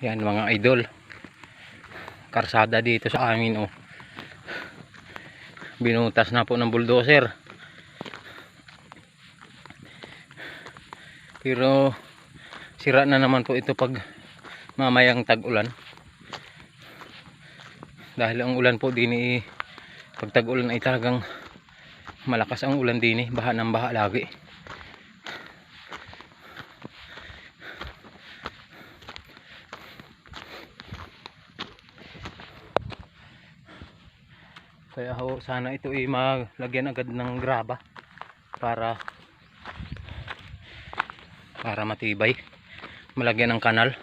Yan mga idol, karsada dito sa amin, oh. Binutas na po ng bulldozer. Pero sira na naman po ito pag mamayang tag-ulan. Dahil ang ulan po din pag tag-ulan ay talagang malakas ang ulan din, baha ng baha lagi. Kaya ho, sana ito ay malagyan agad ng graba para matibay, malagyan ng kanal.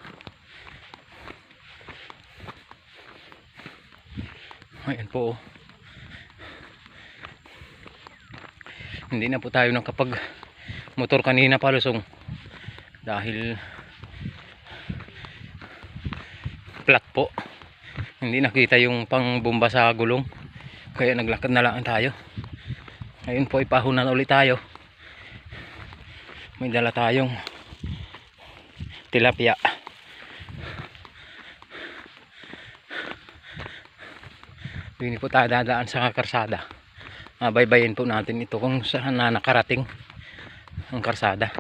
Ayan po, oh. Hindi na po tayo nakapag motor kanina palusong dahil flat po, hindi nakita yung pang bomba sa gulong, kaya naglakad na lang tayo. Ngayon po ipahunan ulit tayo. May dala tayong tilapia. Hindi po tayo dadaan sa karsada. Baybayin po natin ito kung saan na nakarating ang karsada.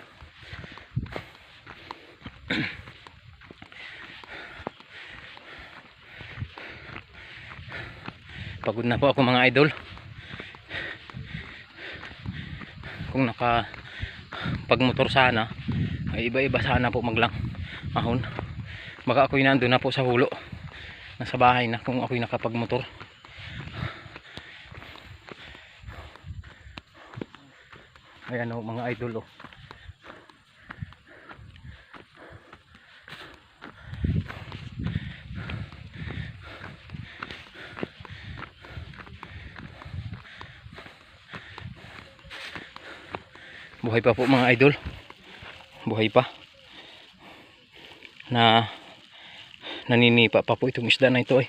Pagod na po ako mga idol. Kung pagmotor sana ay iba-iba sana po maglang ahon. Baka ako'y nandun na po sa hulo, nasa bahay na kung ako'y nakapagmotor. Ayan o mga idol, oh. Buhay pa po mga idol, buhay pa, naninipa pa po itong isda na ito, eh.